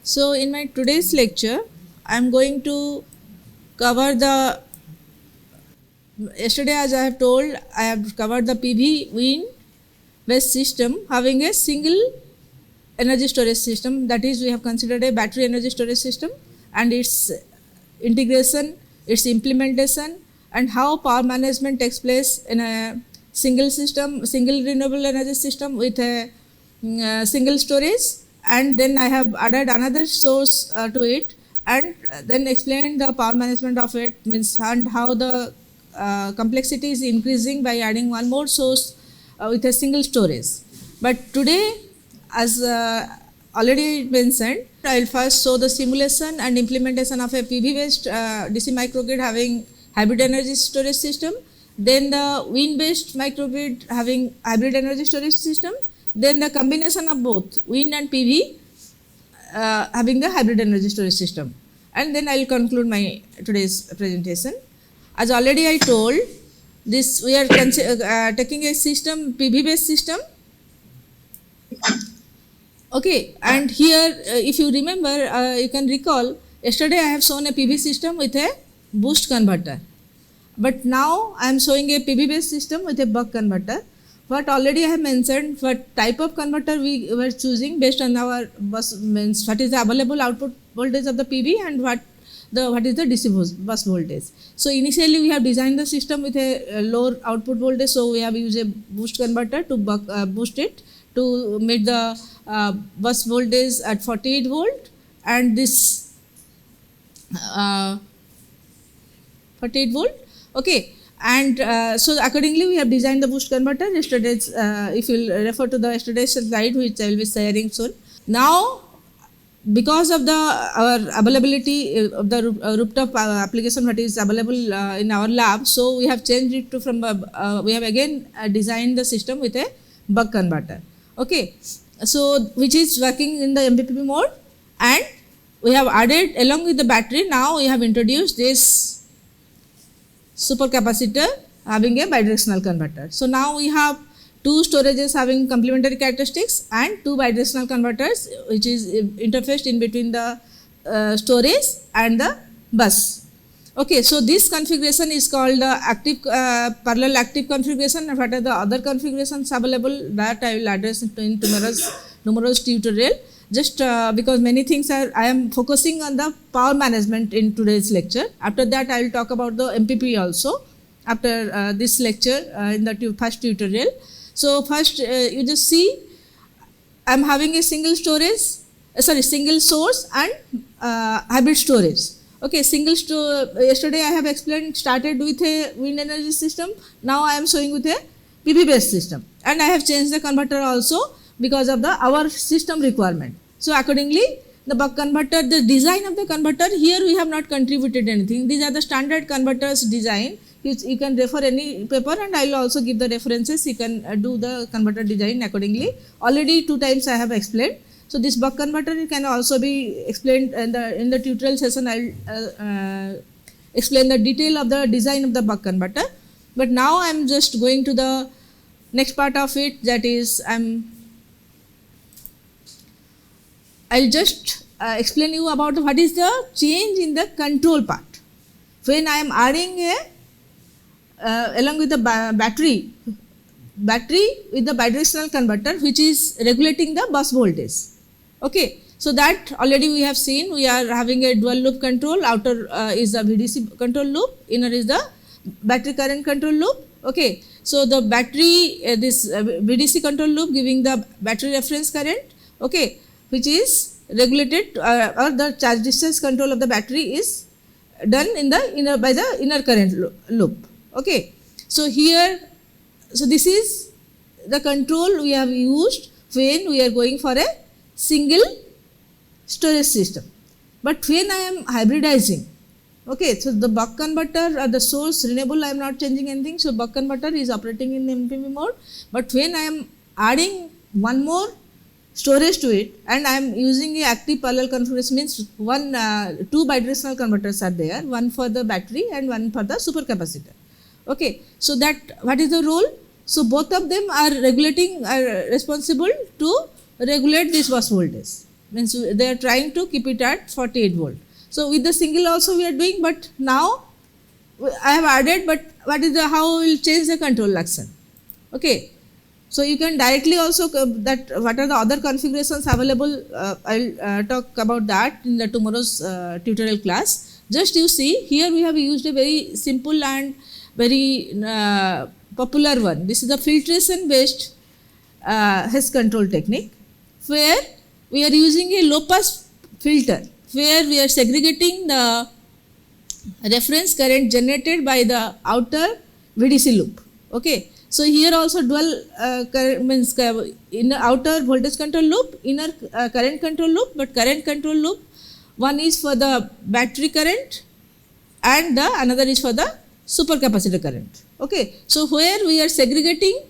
So in my today's lecture, I am going to cover the, yesterday as I have told, I have covered the PV wind based system having a single energy storage system, that is we have considered a battery energy storage system and its integration, its implementation and how power management takes place in a single system, single renewable energy system with a single storage, and then I have added another source to it and then explained the power management of it, means and how the complexity is increasing by adding one more source with a single storage. But today, as already mentioned, I will first show the simulation and implementation of a PV based DC microgrid having hybrid energy storage system, then the wind based microgrid having hybrid energy storage system, then the combination of both wind and PV having the hybrid energy storage system, and then I will conclude my today's presentation. As already I told, this we are taking a system, PV based system. Okay, and here if you remember, you can recall, yesterday I have shown a PV system with a boost converter, but now I am showing a PV based system with a buck converter. What already I have mentioned, what type of converter we were choosing based on our bus, means what is the available output voltage of the PV and what is the DC bus voltage. So initially we have designed the system with a lower output voltage, so we have used a boost converter to boost it to meet the bus voltage at 48 volt, and this 48 volt. Okay, and so accordingly we have designed the boost converter. Yesterday's, if you will refer to the yesterday's slide which I will be sharing soon. Now, because of the our availability of the rooftop application that is available in our lab, so we have changed it to from we have again designed the system with a buck converter. Okay, so which is working in the MPPT mode, and we have added along with the battery. Now we have introduced this supercapacitor having a bidirectional converter. So now we have two storages having complementary characteristics and two bidirectional converters which is interfaced in between the storage and the bus. Okay, so this configuration is called the active parallel active configuration, and what are the other configurations available that I will address in tomorrow's tutorial. Just because many things are, I am focusing on the power management in today's lecture. After that I will talk about the MPP also after this lecture in the first tutorial. So first you just see I am having a single storage, single source and hybrid storage. Okay, yesterday I have explained, started with a wind energy system, now I am showing with a PV based system, and I have changed the converter also because of our system requirement. So accordingly the buck converter, the design of the converter, here we have not contributed anything. These are the standard converters design. You can refer any paper, and I will also give the references. You can do the converter design accordingly. Already 2 times I have explained. So this buck converter can also be explained in the tutorial session. I will explain the detail of the design of the buck converter. But now I am just going to the next part of it, that is I'll just explain you about what is the change in the control part. When I am adding along with the battery with the bidirectional converter which is regulating the bus voltage. Okay, so that already we have seen. We are having a dual loop control. Outer is the VDC control loop, inner is the battery current control loop. Okay, so the battery this VDC control loop giving the battery reference current, okay, which is regulated or the charge discharge control of the battery is done in the by the inner current loop. Okay, so here, so this is the control we have used when we are going for a single storage system. But when I am hybridizing, okay, so the buck converter or the source renewable, I am not changing anything, so buck converter is operating in MPP mode. But when I am adding one more storage to it and I am using a active parallel configuration, means two bidirectional converters are there, one for the battery and one for the supercapacitor. Okay, so that what is the role? So both of them are responsible to regulate this bus voltage. means they are trying to keep it at 48 volt. So with the single also we are doing, but now I have added, but what is the, how we will change the control action. Okay. So you can directly also that what are the other configurations available. I'll talk about that in the tomorrow's tutorial class. Just you see here we have used a very simple and very popular one. This is the filtration based Hess control technique, where we are using a low pass filter, where we are segregating the reference current generated by the outer VDC loop. Okay. So here also dual means inner outer voltage control loop, inner current control loop, but current control loop, one is for the battery current and the another is for the supercapacitor current. Okay. So where we are segregating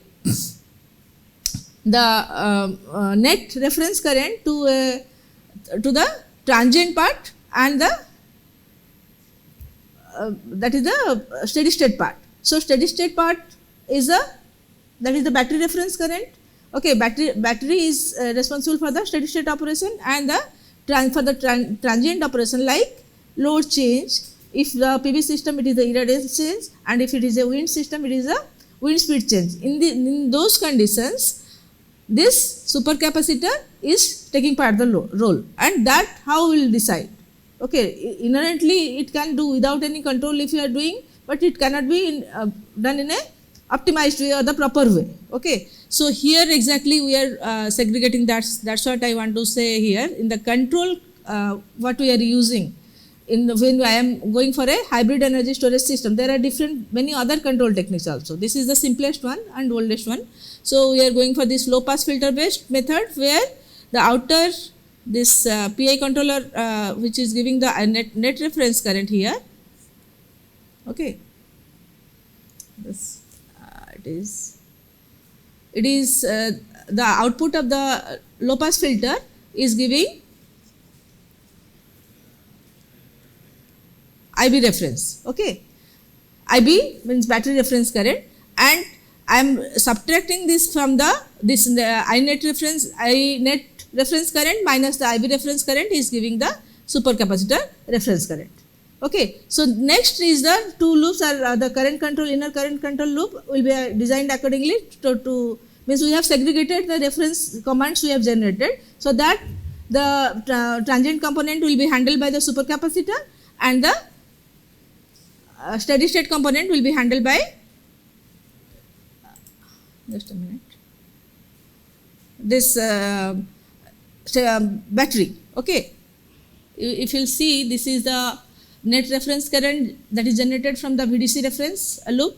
the net reference current to the transient part and the that is the steady state part. So steady state part is the battery reference current. Okay, battery is responsible for the steady state operation and the transient operation like load change. If the PV system, it is the irradiance change, and if it is a wind system, it is a wind speed change. In those conditions, this supercapacitor is taking part of the role, and that how we will decide. Okay, inherently it can do without any control if you are doing, but it cannot be done in a optimized way or the proper way. Okay. So here exactly we are segregating. That's what I want to say here. In the control, what we are using when I am going for a hybrid energy storage system, there are many other control techniques also. This is the simplest one and oldest one. So we are going for this low pass filter based method, where the outer this PI controller which is giving the net reference current here. Okay. This it is the output of the low pass filter is giving IB reference. Okay, IB means battery reference current, and I am subtracting this from the INet reference current minus the IB reference current is giving the supercapacitor reference current. Okay. So next is the two loops are the current control, inner current control loop will be designed accordingly to means we have segregated the reference commands we have generated, so that the transient component will be handled by the supercapacitor and the steady state component will be handled by just a minute this battery. Okay. If you will see, this is the net reference current that is generated from the VDC reference loop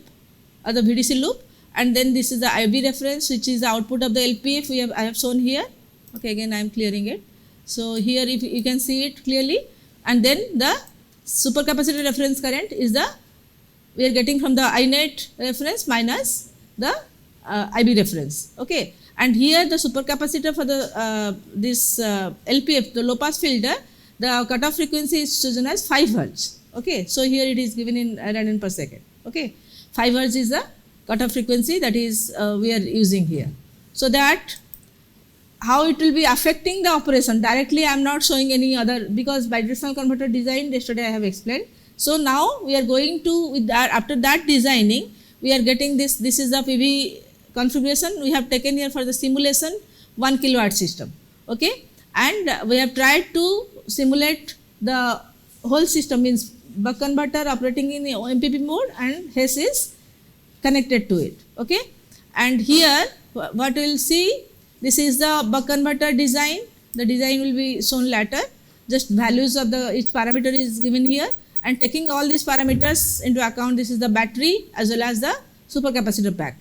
or the VDC loop, and then this is the IB reference, which is the output of the LPF I have shown here. Okay, again I am clearing it. So here if you can see it clearly, and then the supercapacitor reference current is we are getting from the INet reference minus the IB reference. Okay, and here the supercapacitor for the this LPF, the low pass filter, the cutoff frequency is chosen as 5 Hz. Okay, so here it is given in radian per second. Okay, 5 Hz is the cutoff frequency that is we are using here. So that how it will be affecting the operation directly, I am not showing any other, because bidirectional converter design yesterday I have explained. So now we are going to with that, after that designing we are getting this is the PV configuration we have taken here for the simulation 1 kilowatt system. Okay, and we have tried to simulate the whole system, means buck converter operating in MPP mode and Hess is connected to it. Okay, and here what we will see, this is the buck converter design. The design will be shown later. Just values of each parameter is given here, and taking all these parameters into account, this is the battery as well as the supercapacitor pack.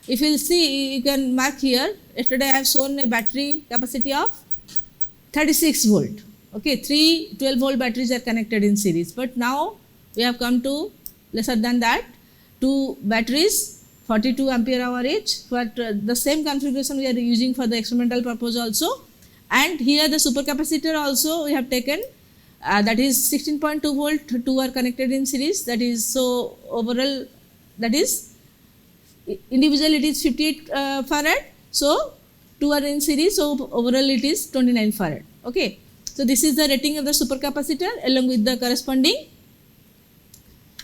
If you will see, you can mark here, yesterday I have shown a battery capacity of 36 volt. Okay, 3 12 volt batteries are connected in series, but now we have come to lesser than that, 2 batteries 42 ampere hour each, but the same configuration we are using for the experimental purpose also. And here the supercapacitor also we have taken, that is 16.2 volt, 2 are connected in series, that is, so overall that is individual it is 58 farad, so 2 are in series, so overall it is 29 farad. Okay, so this is the rating of the supercapacitor along with the corresponding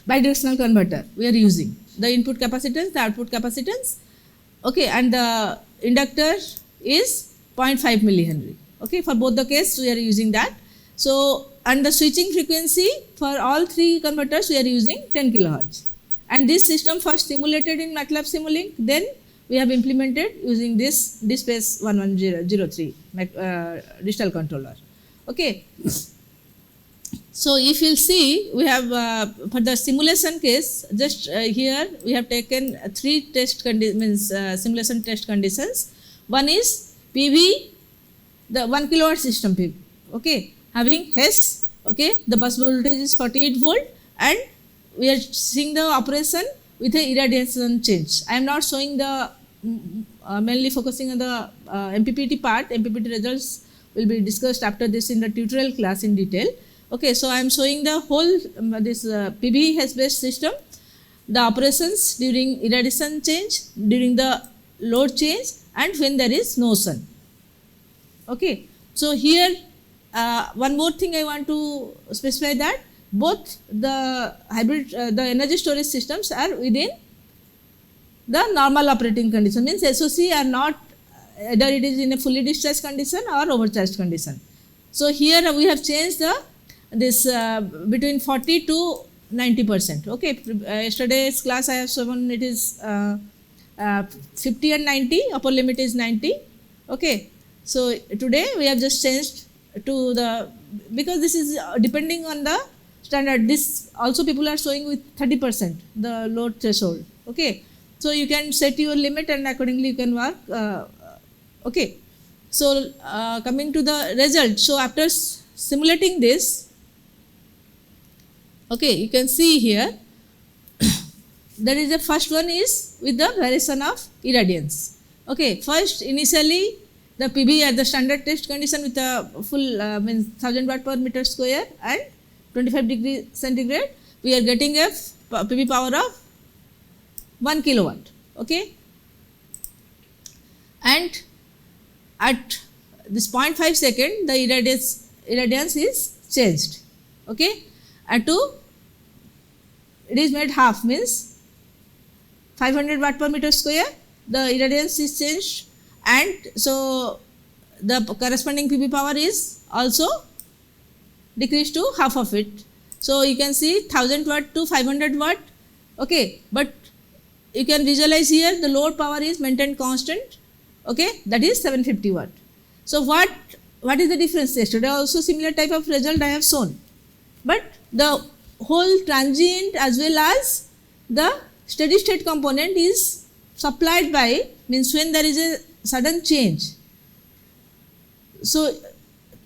bidirectional converter we are using. The input capacitance, the output capacitance, okay, and the inductor is 0.5 millihenry. Okay, for both the case we are using that. So, and the switching frequency for all three converters we are using 10 kilohertz. And this system first simulated in MATLAB Simulink, then we have implemented using this DSpace 1103 digital controller. Okay. So, if you will see, we have for the simulation case, just here we have taken three test simulation test conditions. One is PV, the 1 kilowatt system PV, okay, having HES, okay, the bus voltage is 48 volt, and we are seeing the operation with a irradiation change. I am not showing the mainly focusing on the MPPT part. MPPT results will be discussed after this in the tutorial class in detail. Okay, so I am showing the whole this PV HES based system, the operations during irradiation change, during the load change, and when there is no sun. Okay, so here one more thing I want to specify that both the hybrid the energy storage systems are within the normal operating condition, means SOC are not either it is in a fully discharged condition or overcharged condition. So here we have changed the this between 40 to 90%. Okay, yesterday's class I have shown it is 50 and 90, upper limit is 90. Okay, so today we have just changed to the, because this is depending on the standard. This also people are showing with 30% the load threshold. Okay, so you can set your limit and accordingly you can work. Okay, so coming to the result. So after simulating this, okay, you can see here there is the first one is with the variation of irradiance. Okay, first initially the PV at the standard test condition with a full means 1000 watt per meter square and 25 degree centigrade, we are getting a PV power of 1 kilowatt. Okay, and at this 0.5 second the irradiance is changed. Okay, and to it is made half, means 500 watt per meter square, the irradiance is changed, and so the corresponding PV power is also decreased to half of it. So you can see 1000 watt to 500 watt. Okay, but you can visualize here the load power is maintained constant. Okay, that is 750 watt. So what is the difference? Yesterday also similar type of result I have shown, but the whole transient as well as the steady state component is supplied by, means when there is a sudden change. So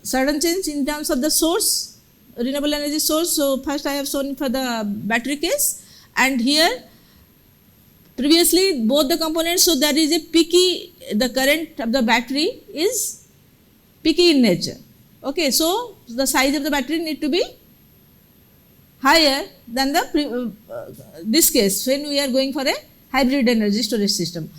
sudden change in terms of the source, renewable energy source. So first I have shown for the battery case, and here previously both the components, so there is a peaky, the current of the battery is peaky in nature. Okay, so the size of the battery need to be higher than the this case when we are going for a hybrid energy storage system.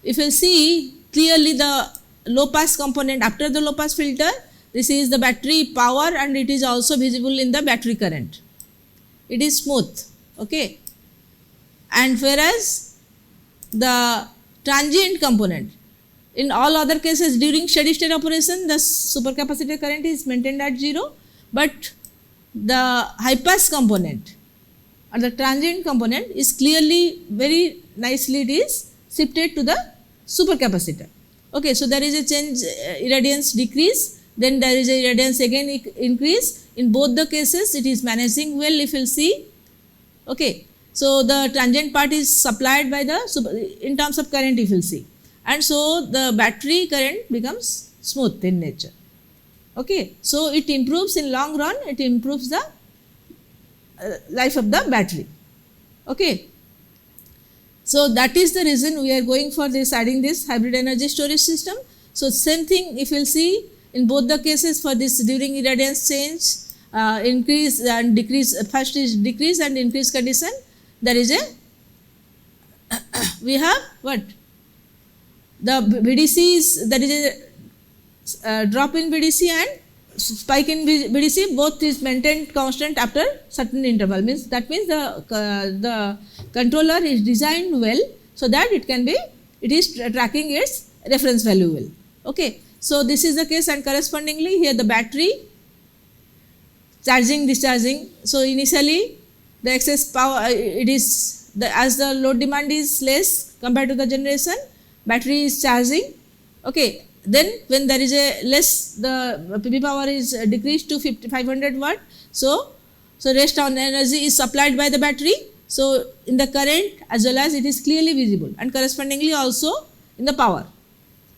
If you see clearly the low pass component after the low pass filter, this is the battery power and it is also visible in the battery current. It is smooth. Okay, and whereas the transient component in all other cases during steady state operation the supercapacitor current is maintained at 0, but the high pass component or the transient component is clearly very nicely it is shifted to the supercapacitor. Okay, so there is a change, irradiance decrease, then there is a irradiance again increase. In both the cases it is managing well, if you will see. Okay, so the transient part is supplied by the in terms of current, if you will see, and so the battery current becomes smooth in nature. Okay, so it improves in long run, it improves the life of the battery. Okay, so that is the reason we are going for this, adding this hybrid energy storage system. So same thing, if you will see in both the cases for this during irradiance change, increase and decrease, first is decrease and increase condition, there is a we have what the VDC is, there is a drop in VDC and spike in VDC, both is maintained constant after certain interval. That means the controller is designed well so that it is tracking its reference value well. Okay. So this is the case, and correspondingly here the battery charging, discharging. So initially the excess power, it is as the load demand is less compared to the generation, battery is charging. Okay. Then when there is a less, the PV power is decreased to 500 watt. So rest on energy is supplied by the battery. So in the current as well as it is clearly visible, and correspondingly also in the power.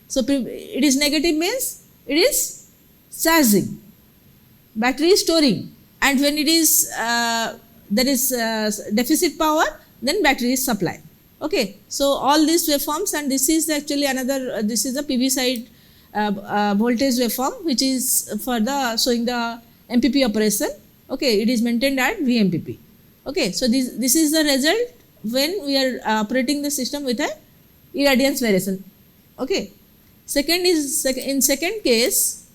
So it is negative means it is charging, battery is storing, and when it is there is deficit power, then battery is supplied. Okay. So all these waveforms, and this is actually another, this is the PV side voltage waveform, which is for the showing the MPP operation. Okay. It is maintained at VMPP. Okay. So this is the result when we are operating the system with a irradiance variation. Okay. Second is, in second case,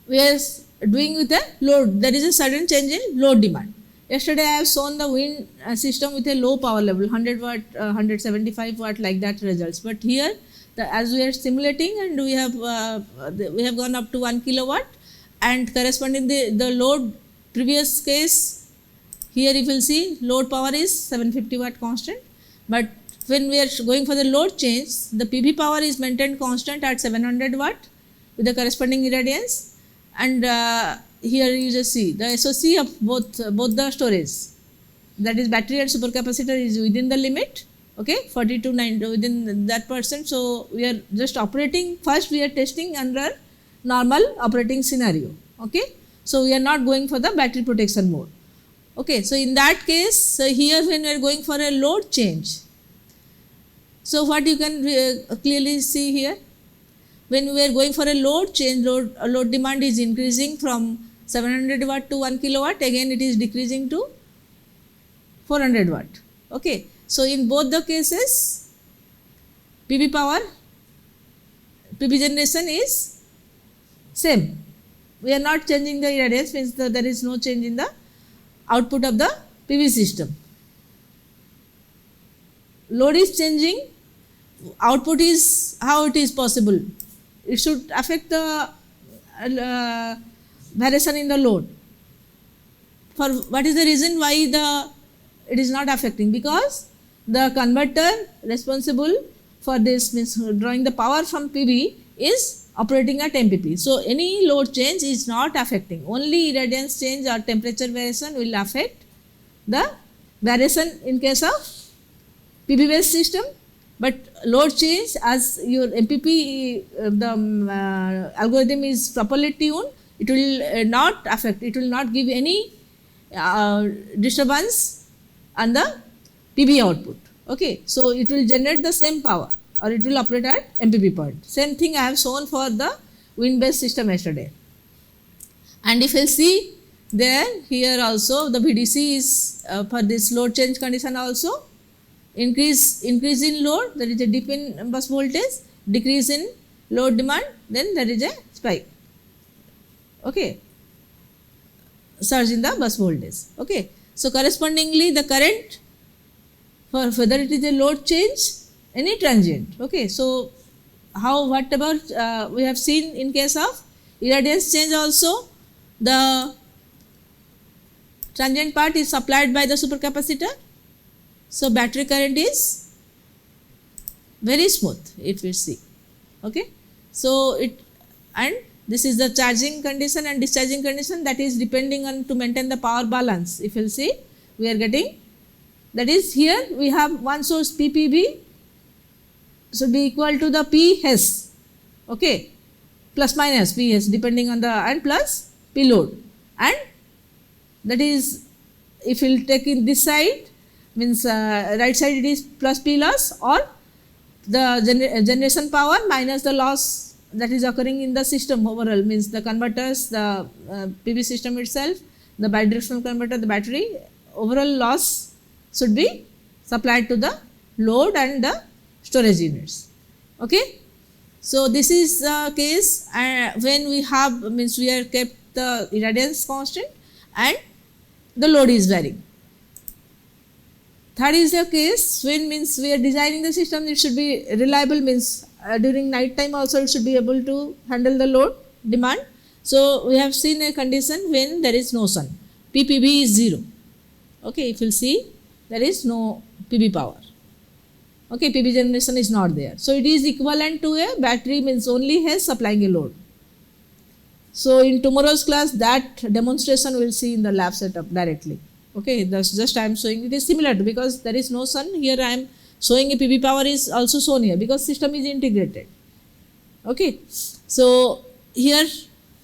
we are doing with a load. There is a sudden change in load demand. Yesterday I have shown the wind system with a low power level, 100 watt, 175 watt, like that results. But here, as we are simulating, and we have gone up to 1 kilowatt, and corresponding the load previous case, here you will see load power is 750 watt constant, but when we are going for the load change, the PV power is maintained constant at 700 watt with the corresponding irradiance, and here you just see the SOC of both the storage, that is battery and supercapacitor, is within the limit. Okay, 40 to 90 within that percent. So we are just operating, first we are testing under normal operating scenario. Okay, so we are not going for the battery protection mode. Okay, so in that case, so here when we are going for a load change, so what you can clearly see here, when we are going for a load change, load demand is increasing from 700 watt to 1 kilowatt, again it is decreasing to 400 watt. Okay. So in both the cases, PV power, PV generation is same. We are not changing the irradiance, means there is no change in the output of the PV system. Load is changing, output is, how it is possible? It should affect the variation in the load. For what is the reason why it is not affecting? Because the converter responsible for this, means drawing the power from PV, is operating at MPP. So any load change is not affecting. Only irradiance change or temperature variation will affect the variation in case of PV based system. But load change, as your MPP, the algorithm is properly tuned, it will not affect, it will not give any disturbance on the PV output. Okay. So it will generate the same power, or it will operate at MPP point. Same thing I have shown for the wind based system yesterday. And if you see there, here also the VDC is for this load change condition also, increase in load, there is a dip in bus voltage, decrease in load demand, then there is a spike. Okay, surge in the bus voltage. Okay, so correspondingly the current, for whether it is a load change, any transient. Okay, so whatever we have seen in case of irradiance change also, the transient part is supplied by the supercapacitor. So battery current is very smooth, it will see. Okay, so and this is the charging condition and discharging condition, that is depending on to maintain the power balance. If you will see, we are getting, that is here we have one source PPB should be equal to the PS. Okay, plus minus PS depending on the, and plus P load, and that is, if you will take in this side, means right side it is plus P loss, or the generation power minus the loss that is occurring in the system overall, means the converters, the PV system itself, the bidirectional converter, the battery, overall loss should be supplied to the load and the storage units. Okay. So this is the case when we have, means we are kept the irradiance constant and the load is varying. Third is the case when, means we are designing the system, it should be reliable, means during night time also it should be able to handle the load demand. So we have seen a condition when there is no sun, PPB is 0. Okay, if you see there is no PB power. Okay, PB generation is not there. So it is equivalent to a battery, means only has supplying a load. So in tomorrow's class that demonstration we will see in the lab setup directly. Okay, that's just I am showing it is similar to, because there is no sun, here I am showing a PB power is also shown here because system is integrated. Okay, so here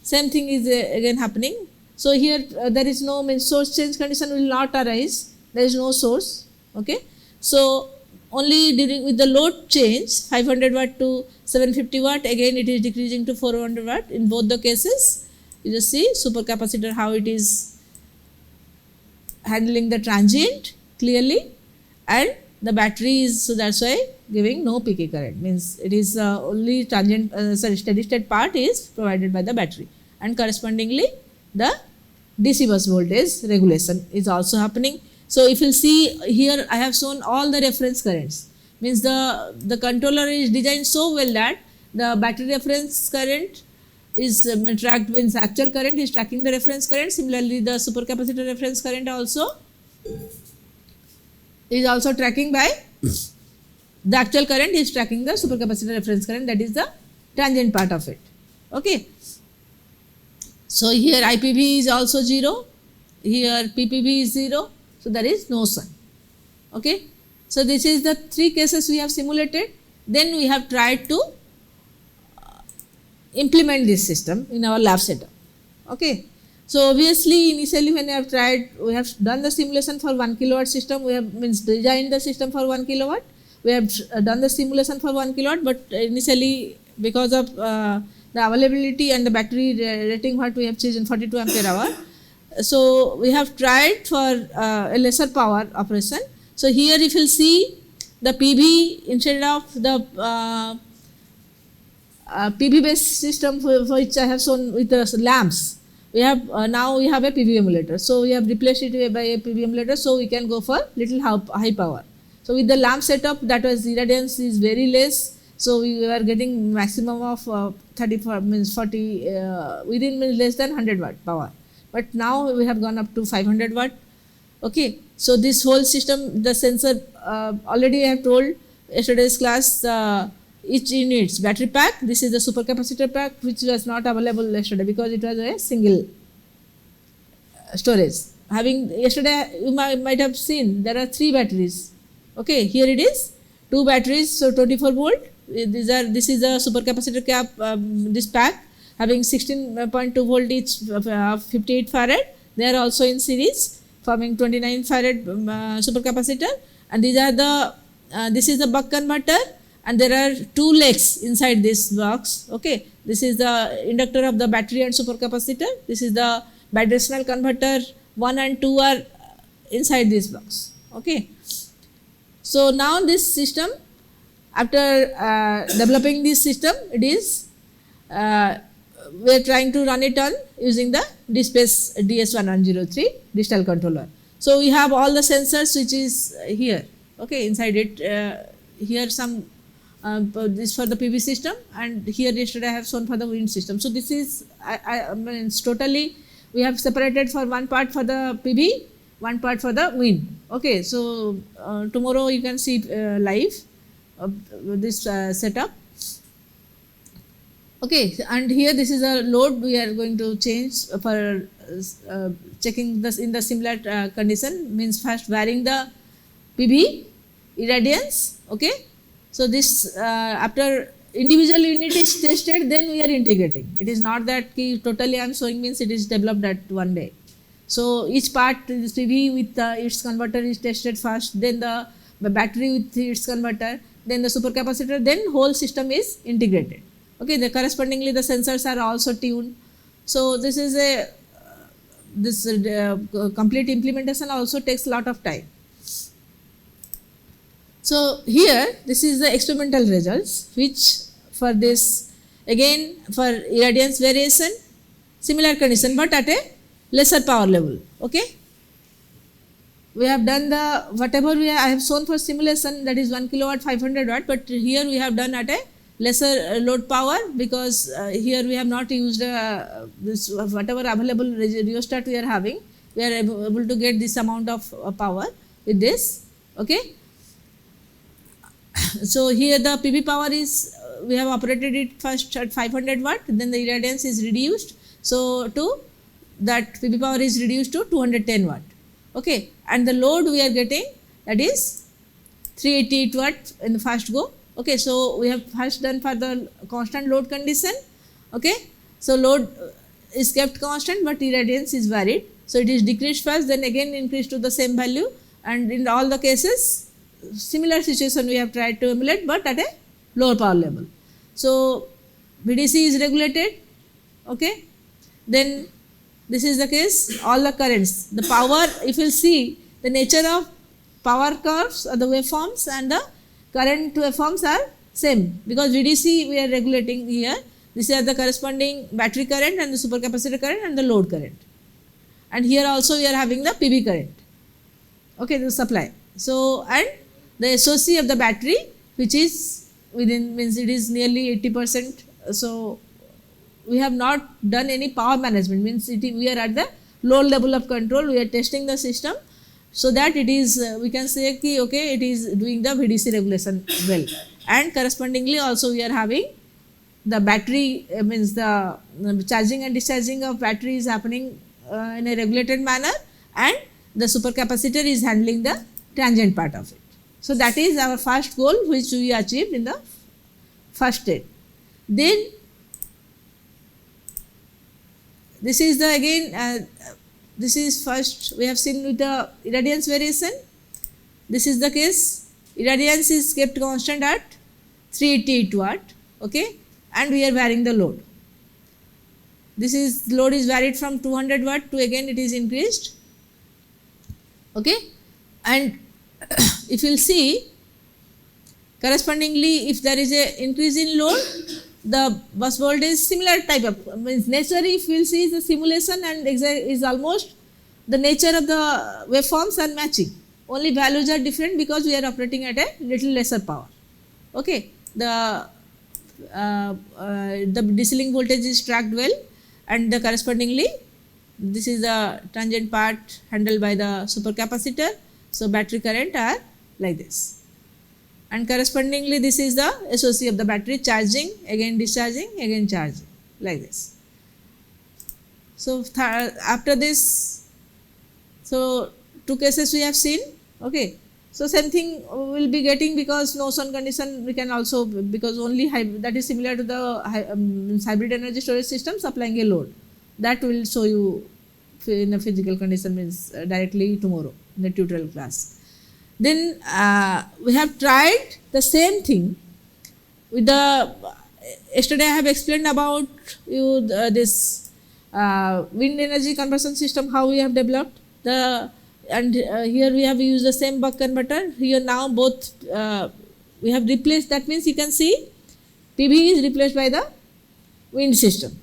same thing is again happening. So here there is no, means source change condition will not arise, there is no source. Okay, so only during with the load change 500 watt to 750 watt, again it is decreasing to 400 watt. In both the cases you just see supercapacitor how it is handling the transient clearly, and the battery is, so that's why giving no peak current, means it is only transient steady state part is provided by the battery, and correspondingly the DC bus voltage regulation is also happening. So if you see here I have shown all the reference currents, means the controller is designed so well that the battery reference current is tracked, means actual current is tracking the reference current. Similarly the supercapacitor reference current also is also tracking by the actual current is tracking the supercapacitor reference current, that is the transient part of it. Okay, so here IPV is also 0, here PPV is 0, so there is no sun. Okay, so this is the 3 cases we have simulated. Then we have tried to implement this system in our lab setup. Okay, so obviously initially when we have tried, we have done the simulation for 1 kilowatt system, we have, means designed the system for 1 kilowatt, we have done the simulation for 1 kilowatt, but initially because of the availability and the battery rating what we have chosen 42 ampere hour, so we have tried for a lesser power operation. So here if you will see the PB, instead of the PB based system for which I have shown with the lamps, we have now we have a PB emulator. So we have replaced it by a PB emulator, so we can go for little high power. So with the lamp setup, that was irradiance is very less, so we were getting maximum of 34 means 40 within means less than 100 watt power. But now we have gone up to 500 watt. Okay, so this whole system, the sensor already I have told yesterday's class. Each unit's battery pack, this is the supercapacitor pack which was not available yesterday because it was a single storage. Having yesterday you might have seen there are 3 batteries. Okay, here it is 2 batteries, so 24 volt. This is a supercapacitor cap, this pack having 16.2 volt each, 58 farad. They are also in series forming 29 farad supercapacitor, and these are the this is the buck converter. And there are 2 legs inside this box. Okay, this is the inductor of the battery and supercapacitor. This is the bidirectional converter 1 and 2 are inside this box. Okay, so now this system, after developing this system, it is we are trying to run it on using the DSpace DS1103 digital controller. So we have all the sensors which is here. Okay, inside it here some. This for the PV system, and here yesterday I have shown for the wind system. So this is I mean totally we have separated for one part for the PV, one part for the wind. Okay, so tomorrow you can see live this setup. Okay, and here this is a load we are going to change for checking this in the similar condition, means first varying the PV irradiance. Okay. So this after individual unit is tested, then we are integrating. It is not that totally I am showing, means it is developed at one day. So each part, this PV with its converter is tested first, then the battery with its converter, then the supercapacitor, then whole system is integrated. Okay, the correspondingly the sensors are also tuned. So this is a complete implementation also takes a lot of time. So here this is the experimental results which for this, again for irradiance variation, similar condition but at a lesser power level. Okay, we have done the whatever I have shown for simulation, that is 1 kilowatt 500 watt, but here we have done at a lesser load power, because here we have not used this whatever available rheostat we are having, we are able to get this amount of power with this. Okay, so here the PV power is, we have operated it first at 500 watt, then the irradiance is reduced, so to that PV power is reduced to 210 watt. Okay, and the load we are getting, that is 388 watt in the first go. Okay, so we have first done for the constant load condition. Okay, so load is kept constant but irradiance is varied, so it is decreased first, then again increased to the same value, and in all the cases similar situation we have tried to emulate but at a lower power level. So VDC is regulated. Okay, then this is the case, all the currents, the power, if you see the nature of power curves or the waveforms and the current waveforms are same, because VDC we are regulating here, these are the corresponding battery current and the supercapacitor current and the load current, and here also we are having the PV current. Okay, the supply. So and the SOC of the battery, which is within, means it is nearly 80%. So we have not done any power management, means we are at the low level of control, we are testing the system so that it is, we can say ki, okay, it is doing the VDC regulation well, and correspondingly also we are having the battery, means the charging and discharging of battery is happening in a regulated manner, and the supercapacitor is handling the transient part of it. So that is our first goal which we achieved in the first state. Then this is the again, this is first we have seen with the irradiance variation. This is the case, irradiance is kept constant at 388 watt. Okay, and we are varying the load. This is load is varied from 200 watt to again it is increased. Okay, and if you will see correspondingly, if there is a increase in load, the bus voltage similar type of, means nature, if you will see the simulation and is almost the nature of the waveforms are matching, only values are different because we are operating at a little lesser power. Okay, the DC link voltage is tracked well, and the correspondingly this is the transient part handled by the supercapacitor. So battery current are like this, and correspondingly this is the SOC of the battery, charging, again discharging, again charging, like this. So after this, so two cases we have seen. Okay, so same thing we will be getting, because no Son condition we can also, because only that is similar to the hybrid energy storage system supplying a load, that will show you in a physical condition, means directly tomorrow in the tutorial class. Then we have tried the same thing with the, yesterday I have explained about you this wind energy conversion system, how we have developed the, and here we have used the same buck converter. Here now both we have replaced, that means you can see PV is replaced by the wind system,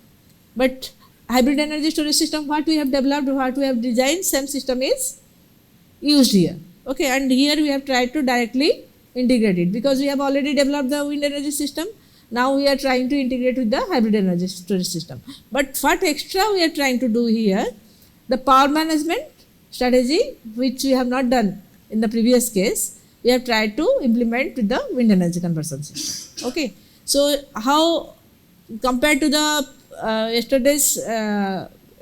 but hybrid energy storage system, what we have developed, what we have designed, same system is used here. Okay, and here we have tried to directly integrate it, because we have already developed the wind energy system. Now we are trying to integrate with the hybrid energy storage system. But what extra we are trying to do here, the power management strategy, which we have not done in the previous case, we have tried to implement with the wind energy conversion system. Okay, so how compared to the yesterday's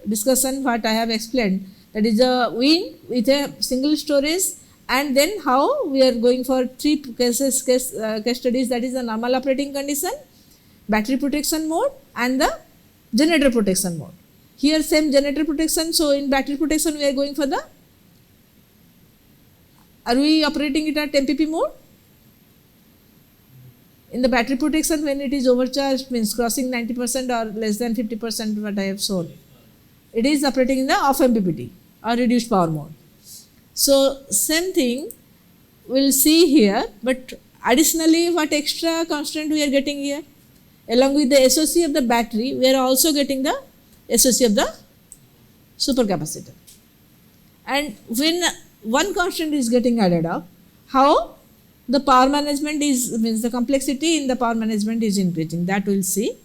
discussion, what I have explained, that is a wind with a single storage, and then how we are going for three case studies, that is the normal operating condition, battery protection mode, and the generator protection mode. Here same generator protection, so in battery protection we are going for the, are we operating it at MPP mode? In the battery protection, when it is overcharged, means crossing 90% or less than 50%, what I have shown, it is operating in the off MPPT or reduced power mode. So same thing we will see here, but additionally what extra constraint we are getting here? along with the SOC of the battery, we are also getting the SOC of the supercapacitor. And when one constant is getting added up, how the power management is, means the complexity in the power management is increasing, that we will see.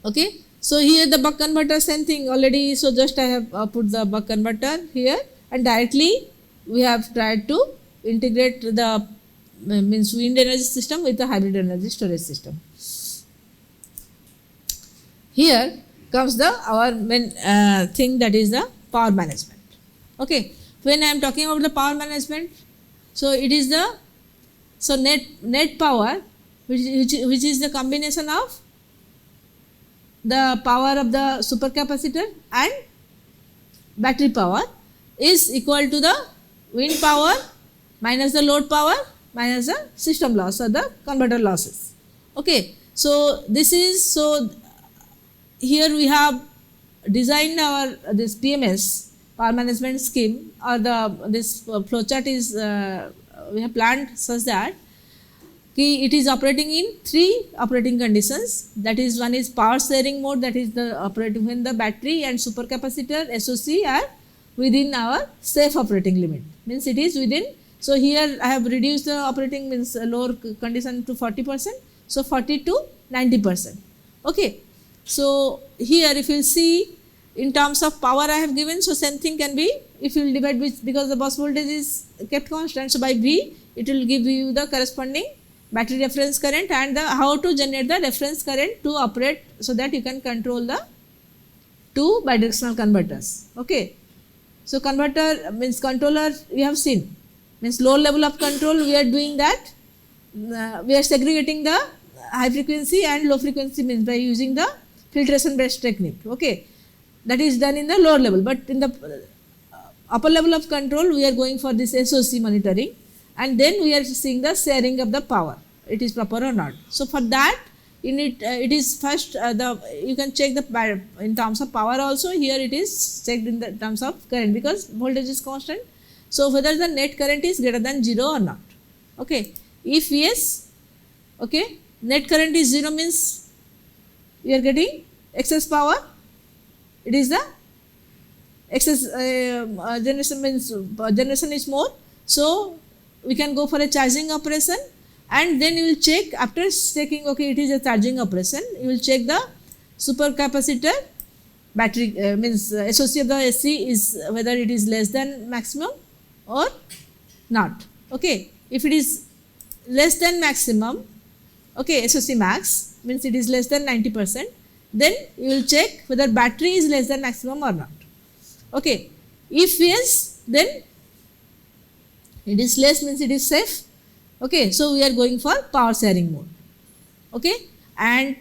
Okay. So here the buck converter, same thing already. So just I have put the buck converter here, and directly we have tried to integrate the means wind energy system with the hybrid energy storage system. Here comes the our main thing, that is the power management. Okay. When I am talking about the power management, so it is the net power which is the combination of the power of the supercapacitor and battery power is equal to the wind power minus the load power minus the system loss or the converter losses. Okay. So this is, so here we have designed our this PMS, power management scheme, or this flowchart is we have planned such that it is operating in 3 operating conditions. That is, one is power sharing mode, that is the operating when the battery and supercapacitor SOC are within our safe operating limit, means it is within. So here I have reduced the operating means lower condition to 40%, so 40 to 90%. Okay. So here if you see in terms of power I have given, so same thing can be, if you will divide with, because the bus voltage is kept constant, so by V it will give you the corresponding battery reference current and the how to generate the reference current to operate, so that you can control the 2 bidirectional converters. Okay. So converter means controller we have seen, means low level of control we are doing that, we are segregating the high frequency and low frequency, means by using the filtration based technique. Okay. That is done in the lower level, but in the upper level of control we are going for this SOC monitoring, and then we are seeing the sharing of the power, it is proper or not. So for that in it is first you can check the in terms of power also, here it is checked in the terms of current, because voltage is constant. So whether the net current is greater than 0 or not. Okay. If yes, okay, net current is 0 means we are getting excess power, it is the excess generation, means generation is more, so we can go for a charging operation, and then you will check after checking, okay, it is a charging operation, you will check the supercapacitor battery means SOC of the SC is whether it is less than maximum or not. Okay. If it is less than maximum, okay, SOC max means it is less than 90%, then you will check whether battery is less than maximum or not. Okay. If yes, then it is less, means it is safe. Okay. So we are going for power sharing mode. Okay. And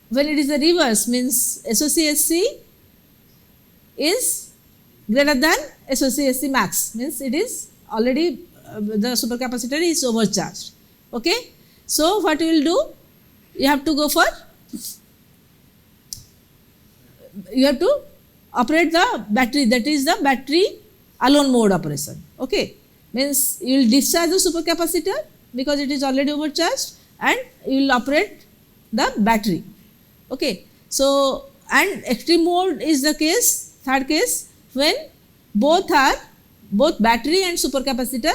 when it is the reverse, means SOC SC is greater than SOC SC max, means it is already the supercapacitor is overcharged. Okay. So what you will do, you have to go for, you have to operate the battery, that is the battery alone mode operation. Okay. Means you will discharge the supercapacitor because it is already overcharged, and you will operate the battery. Okay. So, and extreme mode is the case, third case, when both battery and supercapacitor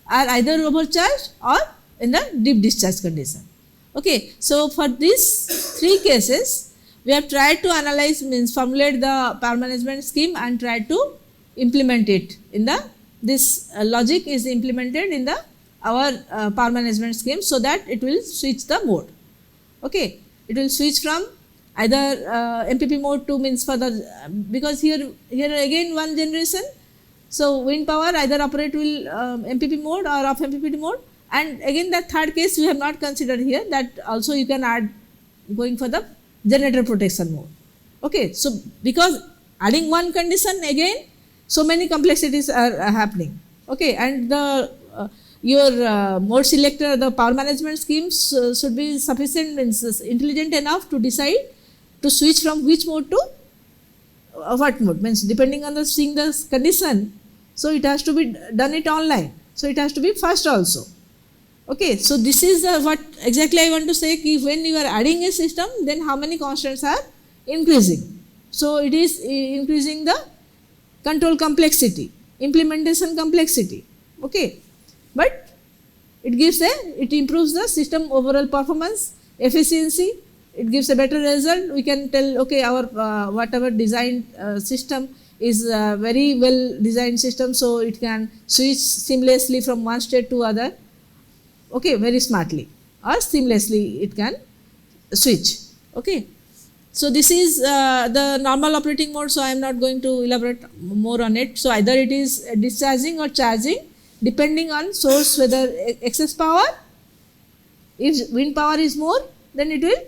are either overcharged or in the deep discharge condition. Okay. So for these 3 cases, we have tried to analyze, means formulate the power management scheme and try to implement it in the, this logic is implemented in the our power management scheme, so that it will switch the mode. Okay. It will switch from either MPP mode to, means for the, because here again one generation, so wind power either operate will MPP mode or off MPPT mode, and again the third case we have not considered here, that also you can add going for the generator protection mode. Okay. So because adding one condition, again so many complexities are happening. Okay. And the your mode selector, the power management schemes should be sufficient, means intelligent enough to decide to switch from which mode to what mode, means depending on the seeing the condition. So it has to be done it online, so it has to be fast also. Okay, so this is what exactly I want to say, ki when you are adding a system, then how many constants are increasing. So it is increasing the control complexity, implementation complexity. Okay, but it improves the system overall performance, efficiency. It gives a better result. We can tell, okay, our whatever designed system is a very well designed system, so it can switch seamlessly from one state to other. Okay, very smartly or seamlessly it can switch. Okay, so this is the normal operating mode, so I am not going to elaborate more on it. So either it is discharging or charging depending on source, whether excess power. If wind power is more, then it will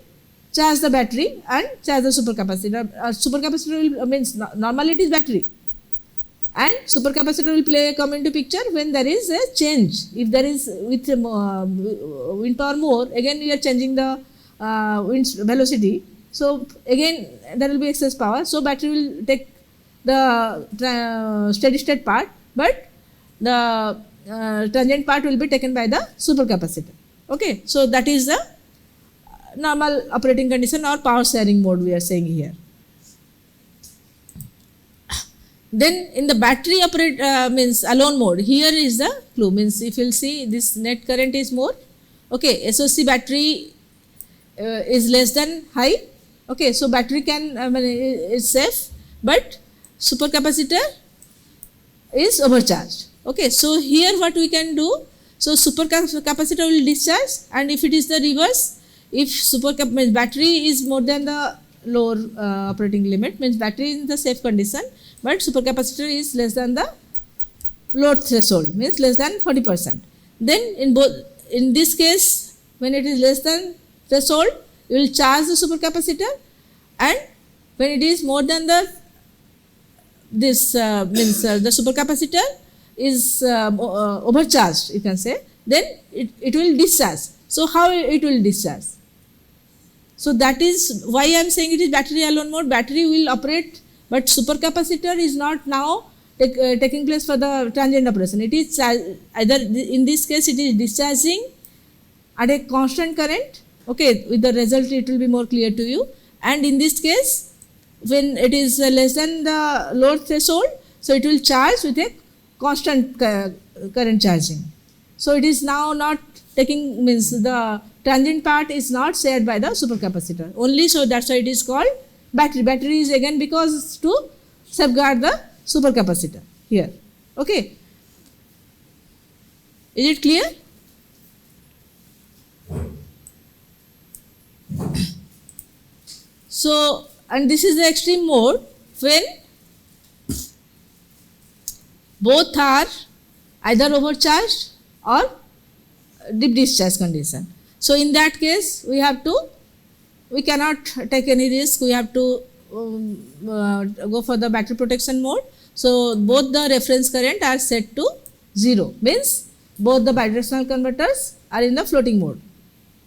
charge the battery and charge the supercapacitor. Supercapacitor will, means normally it is battery, and supercapacitor will come into picture when there is a change. If there is with wind power more, again we are changing the wind velocity. So again there will be excess power. So battery will take the steady state part, but the transient part will be taken by the supercapacitor. Okay, so that is the normal operating condition or power sharing mode we are saying here. Then in the battery means alone mode, here is the clue. Means if you will see, this net current is more. Okay, SOC battery is less than high. Okay, so battery can is safe, but supercapacitor is overcharged. Okay, so here what we can do, so supercapacitor will discharge, and if it is the reverse, if means battery is more than the lower operating limit, means battery is in the safe condition, but supercapacitor is less than the load threshold, means less than 40%. Then in this case, when it is less than threshold, you will charge the supercapacitor, and when it is more than the means the supercapacitor is overcharged, you can say, then it will discharge. So how it will discharge? So that is why I am saying it is battery alone mode. Battery will operate, but supercapacitor is not now taking place for the transient operation. It is either in this case it is discharging at a constant current. Okay, with the result it will be more clear to you. And in this case, when it is less than the load threshold, so it will charge with a constant current charging. So it is now not taking, means the transient part is not shared by the supercapacitor only, so that's why it is called battery. Battery is again because to safeguard the supercapacitor here. Okay, is it clear? So, and this is the extreme mode when both are either overcharged or deep discharge condition. So in that case, we cannot take any risk. We have to go for the battery protection mode. So both the reference current are set to 0, means both the bidirectional converters are in the floating mode.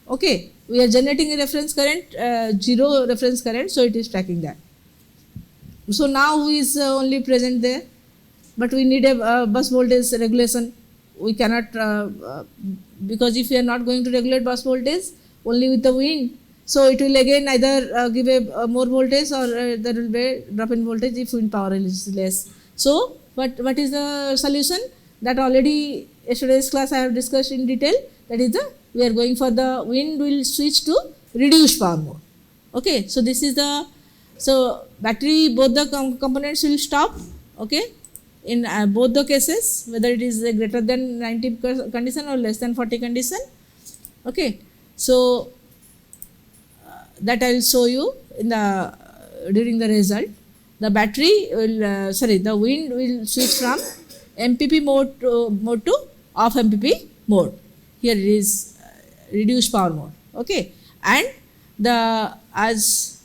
Okay, we are generating a reference current, 0 reference current, so it is tracking that. So now who is only present there? But we need a bus voltage regulation. We cannot, because if we are not going to regulate bus voltage only with the wind, so it will again either give a more voltage, or there will be a drop in voltage if wind power is less. So what is the solution? That already yesterday's class I have discussed in detail. That is we are going for the wind will switch to reduced power mode. Okay, so this is the, so battery, both the components will stop. Okay, in both the cases, whether it is greater than 90 condition or less than 40 condition. Okay, so that I will show you in the during the result. The battery will the wind will switch from MPP mode to off MPP mode. Here it is reduced power mode. Okay, and as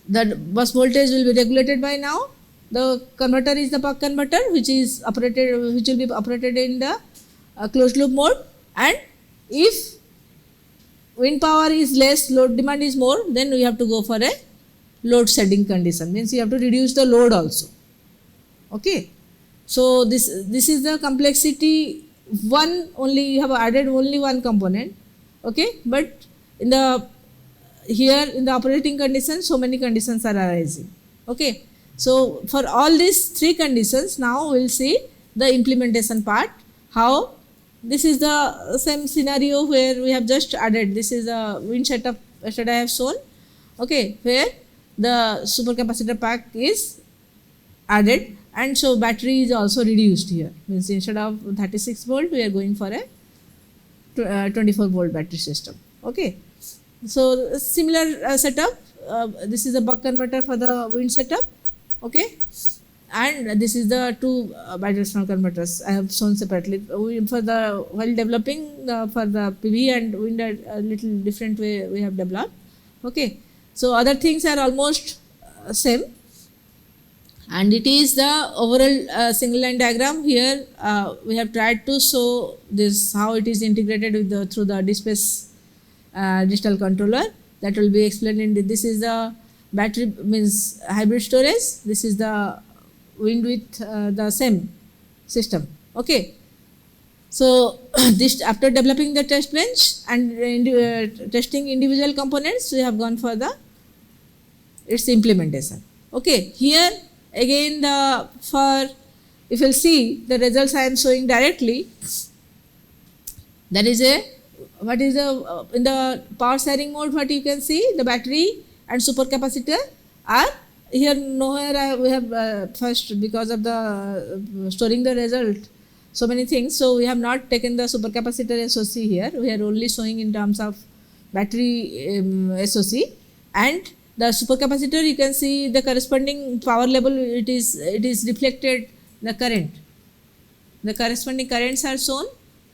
the bus voltage will be regulated by now. The converter is the buck converter, which will be operated in the closed loop mode. And if wind power is less, load demand is more, then we have to go for a load shedding condition. Means you have to reduce the load also. Okay, so this is the complexity one only, you have added only one component, okay, but in the here in the operating conditions so many conditions are arising, okay. So for all these three conditions now we will see the implementation part, how this is the same scenario where we have just added, this is the wind setup yesterday I have shown, okay, where the supercapacitor pack is added and so battery is also reduced here, means instead of 36 volt we are going for a 24 volt battery system, okay. So similar setup, this is a buck converter for the wind setup, okay, and this is the two bidirectional converters I have shown separately. For the while developing for the PV and wind a little different way we have developed, okay. So other things are almost same, and it is the overall single line diagram. Here we have tried to show this how it is integrated with the through the DSpace digital controller, that will be explained in this is the battery means hybrid storage, this is the wind with the same system, okay. So this after developing the test bench and testing individual components we have gone for the its implementation, okay. Here again the for if you see the results I am showing directly, that is a what is the in the power sharing mode, what you can see the battery and supercapacitor are here nowhere we have first because of the storing the result so many things, so we have not taken the supercapacitor SOC here, we are only showing in terms of battery SOC, and the supercapacitor you can see the corresponding power level, it is reflected the current, the corresponding currents are shown,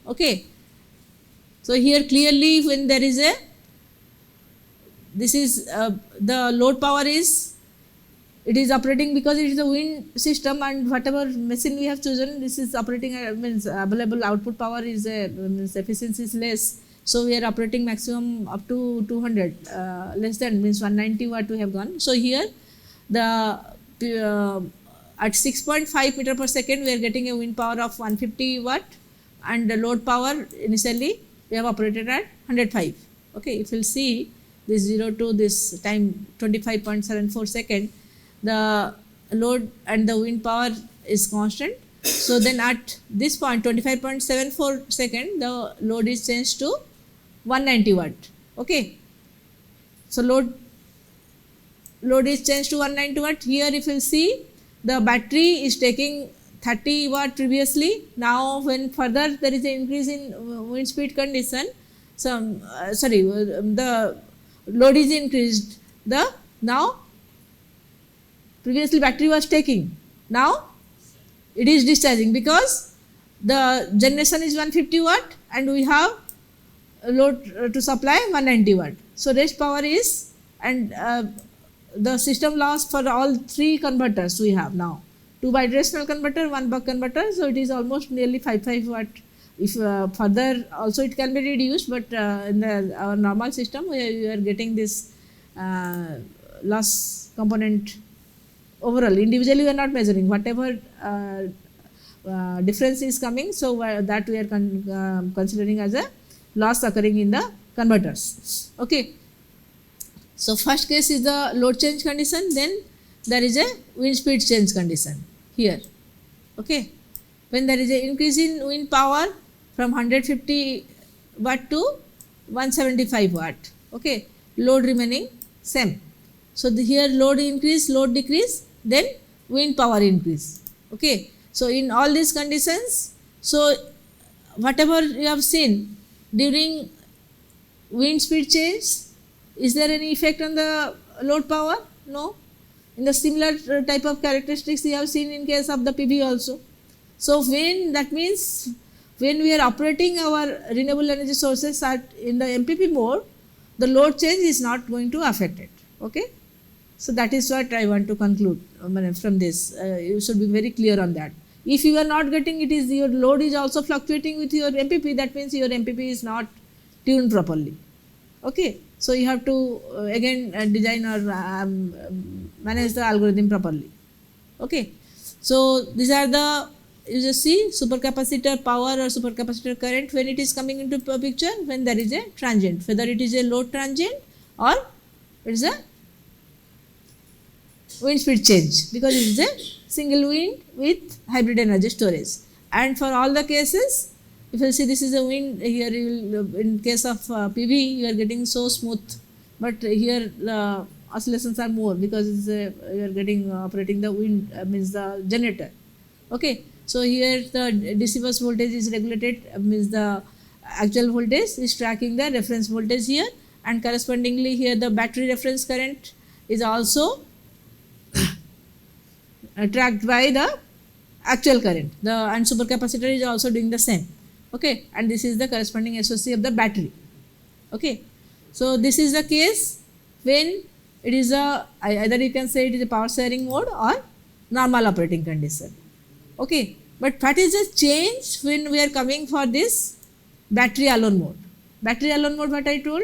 okay. So here clearly when there is a, this is the load power is, it is operating because it is a wind system and whatever machine we have chosen, this is operating means available output power is means efficiency is less. So we are operating maximum up to 200, less than means 190 watt we have gone. So here the at 6.5 meter per second we are getting a wind power of 150 watt and the load power initially we have operated at 105, okay. If you will see this 0 to this time 25.74 second, the load and the wind power is constant. So then at this point 25.74 second the load is changed to 190 watt, okay. So load is changed to 190 watt. Here if you see the battery is taking 30 watt previously, now when further there is an increase in wind speed condition, some the load is increased, the now previously battery was taking, now it is discharging because the generation is 150 watt and we have a load to supply 190 watt. So rest power is, and the system loss for all three converters we have now, two bidirectional converter, one buck converter, so it is almost nearly 55 watt. If further also it can be reduced, but in our normal system we are getting this loss component overall. Individually we are not measuring, whatever difference is coming, so that we are considering as a loss occurring in the converters, okay. So first case is the load change condition, then there is a wind speed change condition here, okay. When there is an increase in wind power from 150 watt to 175 watt, okay, load remaining same. So here load increase, load decrease, then wind power increase, okay. So in all these conditions, so whatever you have seen during wind speed change, is there any effect on the load power? No. In the similar type of characteristics we have seen in case of the PV also. So when that means when we are operating our renewable energy sources in the MPP mode, the load change is not going to affect it, okay. So that is what I want to conclude from this. You should be very clear on that. If you are not getting it, is your load is also fluctuating with your MPP, that means your MPP is not tuned properly, okay. So you have to again design or manage the algorithm properly, okay. So these are the you just see supercapacitor power or supercapacitor current when it is coming into picture, when there is a transient, whether it is a load transient or it is a wind speed change, because it is a single wind with hybrid energy storage. And for all the cases, if you see this is a wind, here you will, in case of PV you are getting so smooth, but here oscillations are more because it's you are getting operating the wind means the generator. Okay, so here the DC bus voltage is regulated, means the actual voltage is tracking the reference voltage here, and correspondingly here the battery reference current is also tracked by the actual current. The and supercapacitor is also doing the same. Okay, and this is the corresponding SOC of the battery. Okay, so this is the case when it is a, either you can say it is a power sharing mode or normal operating condition. Okay, but what is the change when we are coming for this battery alone mode? Battery alone mode, what I told,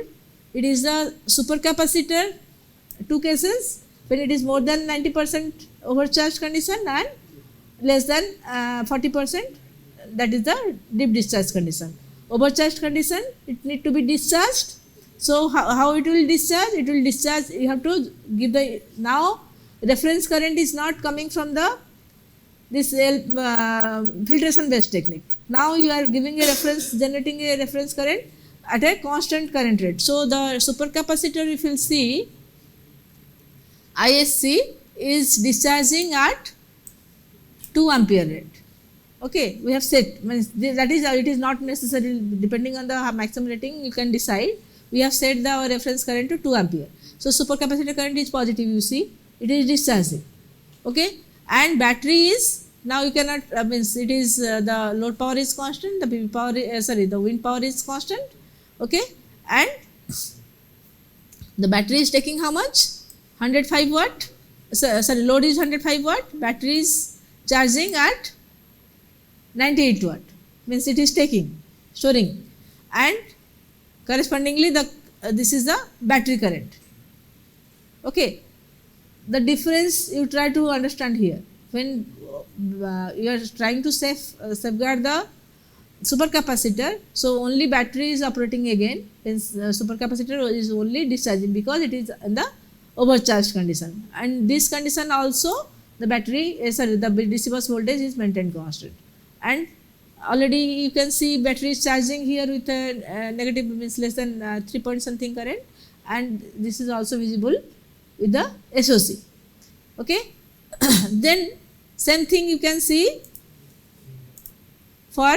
it is the supercapacitor, two cases, when it is more than 90% overcharge condition and less than 40%, that is the deep discharge condition. Overcharged condition, it need to be discharged. So how it will discharge? It will discharge, you have to give the, now reference current is not coming from the this filtration based technique. Now you are giving a reference, generating a reference current at a constant current rate. So the supercapacitor, if you will see, ISC is discharging at 2 ampere rate. Okay, we have set, means that is, it is not necessary, depending on the maximum rating you can decide. We have set the reference current to 2 ampere. So supercapacitor current is positive, you see, it is discharging. Okay, and battery is, now you cannot, means it is the load power is constant, the PV power, the wind power is constant. Okay, and the battery is taking how much? 105 watt, load is 105 watt, battery is charging at 98 watt, means it is taking, storing, and correspondingly the this is the battery current. Okay, the difference you try to understand here, when you are trying to safeguard the supercapacitor, so only battery is operating again, means supercapacitor is only discharging because it is in the overcharged condition, and this condition also the battery, the DC bus voltage is maintained constant, and already you can see battery is charging here with a negative, means less than 3 point something current, and this is also visible with the SOC. Okay, then same thing you can see for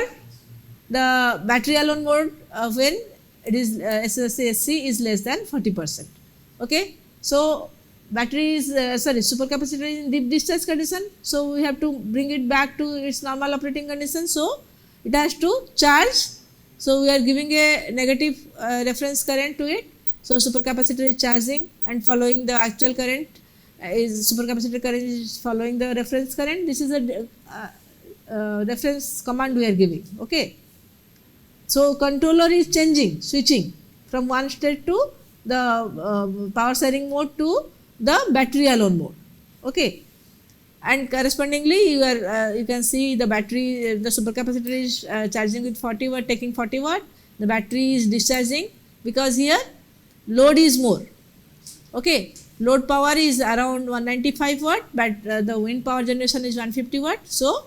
the battery alone mode when it is SOC is less than 40%. Okay, so battery is supercapacitor is in deep discharge condition, so we have to bring it back to its normal operating condition, so it has to charge, so we are giving a negative reference current to it, so supercapacitor is charging and following the actual current, is supercapacitor current is following the reference current. This is a reference command we are giving. Okay, so controller is changing, switching from one state to the power sharing mode to the battery alone mode. Okay, and correspondingly you are you can see the battery, the supercapacitor is charging with 40 watt, taking 40 watt, the battery is discharging because here load is more. Okay, load power is around 195 watt, but the wind power generation is 150 watt, so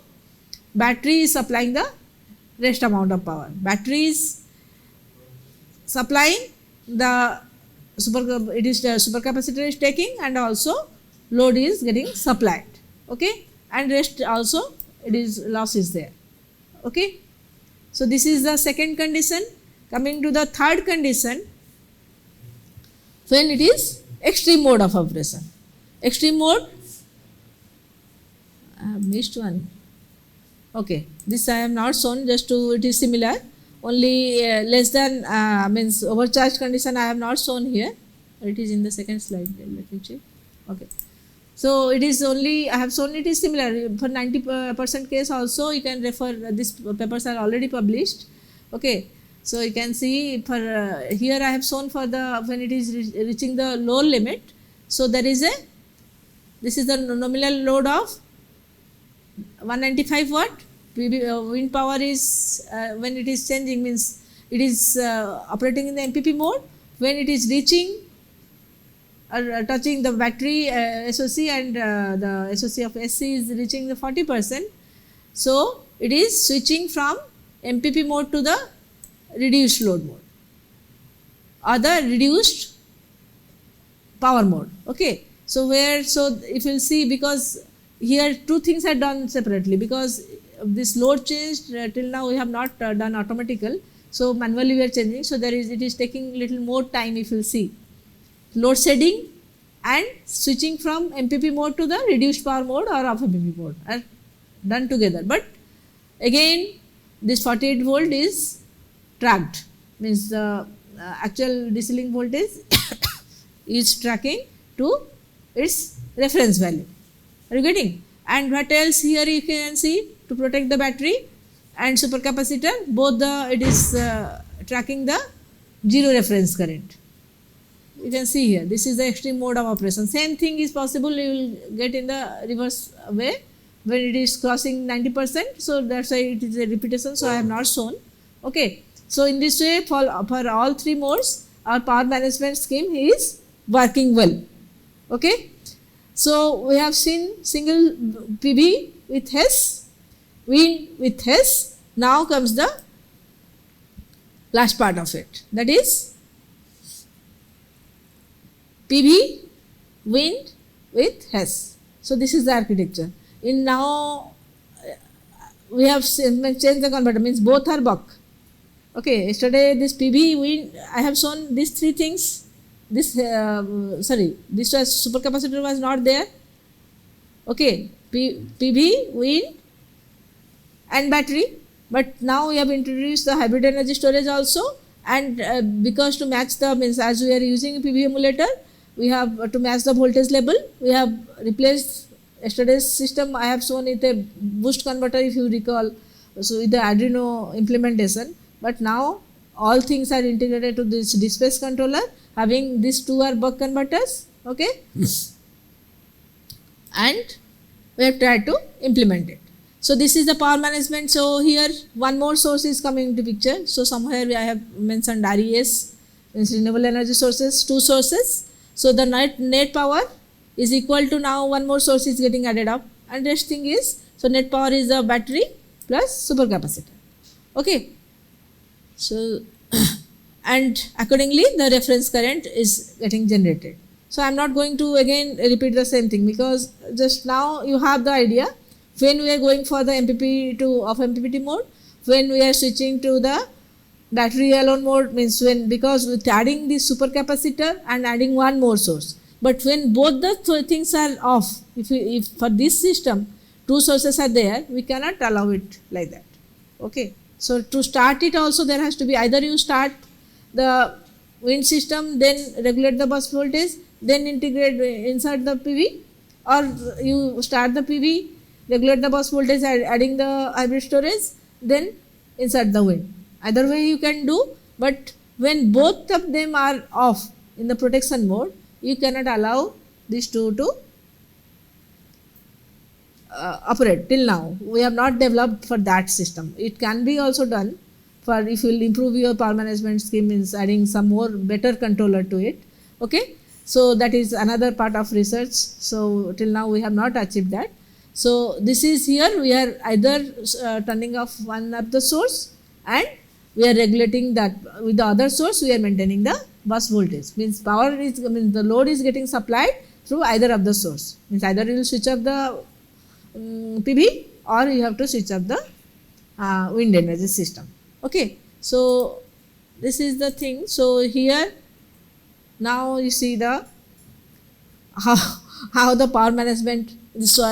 battery is supplying the rest amount of power. Battery is supplying the supercapacitor is taking, and also load is getting supplied. Okay, and rest also it is loss is there. Okay, so this is the second condition. Coming to the third condition, when it is extreme mode of operation. Extreme mode, I have missed one. Okay, this I have not shown, just to, it is similar, only less than means overcharged condition I have not shown here, it is in the second slide, let me check. Okay, so it is only, I have shown it is similar for 90% case also, you can refer, these papers are already published. Okay, so you can see for here I have shown for the, when it is reaching the lower limit, so there is a, this is the nominal load of 195 watt, wind power is when it is changing means it is operating in the MPP mode. When it is reaching touching the battery SOC and the SOC of SC is reaching the 40%. So it is switching from MPP mode to the reduced load mode or the reduced power mode. Okay. So if you will see, because here two things are done separately, because this load changed till now we have not done automatical. So manually we are changing. So it is taking little more time. If you will see, load shedding and switching from MPP mode to the reduced power mode or off MPP mode are done together. But again this 48 volt is tracked, means the actual DC link voltage is tracking to its reference value. Are you getting? And what else here you can see, to protect the battery and supercapacitor, both it is tracking the zero reference current. You can see here, this is the extreme mode of operation. Same thing is possible, you will get in the reverse way when it is crossing 90%. So that's why it is a repetition, so I have not shown. Okay. So in this way, for all three modes, our power management scheme is working well. Okay. So we have seen single PV with HESS, wind with HESS. Now comes the last part of it, that is PV, wind with HESS. So this is the architecture. In now we have changed the converter, means both are buck. Okay, yesterday this PV, wind, I have shown these three things. This this was supercapacitor was not there. Okay, PV, wind and battery. But now we have introduced the hybrid energy storage also, and because to match the, means as we are using PV emulator, we have to match the voltage level, we have replaced yesterday's system. I have shown it a boost converter, if you recall, so with the Arduino implementation. But now all things are integrated to this dispatch controller, having these two are buck converters. Okay. And we have tried to implement it. So this is the power management. So here one more source is coming into picture. So somewhere I have mentioned RES, means renewable energy sources, two sources. So the net power is equal to, now one more source is getting added up, and rest thing is, so net power is the battery plus supercapacitor. Okay. So and accordingly the reference current is getting generated. So I am not going to again repeat the same thing, because just now you have the idea. When we are going for the MPP to off MPPT mode, when we are switching to the battery alone mode, means when, because with adding the supercapacitor and adding one more source. But when both the things are off, if for this system two sources are there, we cannot allow it like that. Okay. So to start it also, there has to be, either you start the wind system, then regulate the bus voltage, then integrate, insert the PV, or you start the PV, regulate the bus voltage, adding the hybrid storage, then insert the wind. Either way you can do, but when both of them are off in the protection mode, you cannot allow these two to operate. Till now we have not developed for that system. It can be also done for, if you will improve your power management scheme, means adding some more better controller to it. Okay. So that is another part of research. So till now we have not achieved that. So this is, here we are either turning off one of the source and we are regulating that with the other source, we are maintaining the bus voltage. Means power is, the load is getting supplied through either of the source. Means either you will switch off the PV, or you have to switch off the wind energy system. Okay. So this is the thing. So here now you see the how the power management, so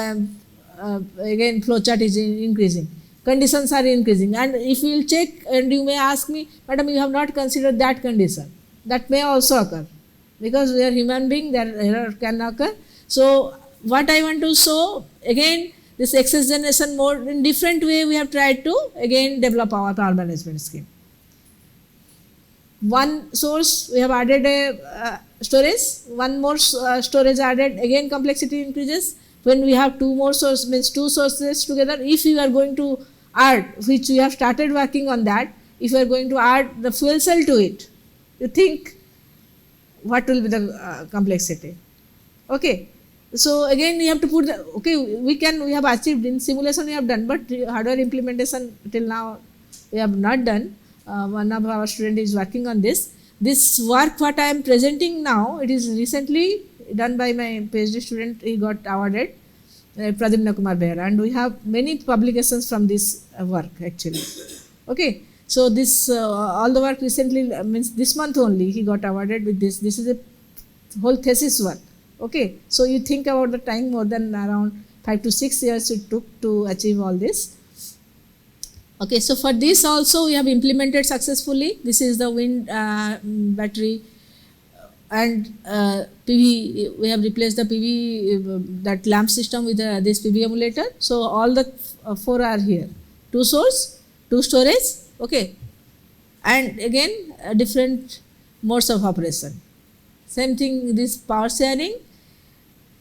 again flowchart is increasing, conditions are increasing, and if you will check, and you may ask me, madam, you have not considered that condition, that may also occur, because we are human being, there error can occur. So what I want to show, again this excess generation mode, in different way we have tried to again develop our power management scheme. One source we have added a storage, one more storage added, again complexity increases. When we have two more sources, means two sources together, if you are going to add, which we have started working on that, if you are going to add the fuel cell to it, you think what will be the complexity? Okay. So again we have to put the, okay, we have achieved in simulation we have done, but hardware implementation till now we have not done. One of our student is working on this. This work what I am presenting now, it is recently done by my PhD student. He got awarded, Pradyumna Kumar Behera, and we have many publications from this work actually. Okay, so this all the work recently, means this month only he got awarded with this. This is a whole thesis work. Okay, so you think about the time, more than around 5 to 6 years it took to achieve all this. Okay, so for this also we have implemented successfully. This is the wind battery, and PV, we have replaced the PV, that lamp system with this PV emulator. So all the 4 are here, 2 source, 2 storage, okay, and again different modes of operation. Same thing, this power sharing,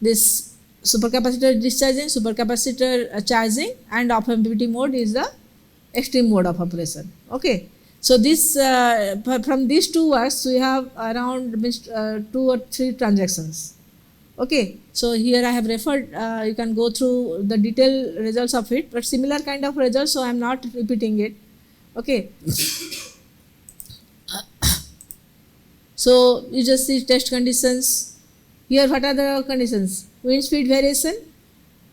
this supercapacitor discharging, supercapacitor charging, and off MPPT mode is the extreme mode of operation. Okay, so this from these 2 works we have around 2 or 3 transactions. Okay, so here I have referred, you can go through the detailed results of it, but similar kind of results, so I am not repeating it. Okay. So you just see test conditions. Here what are the conditions? Wind speed variation.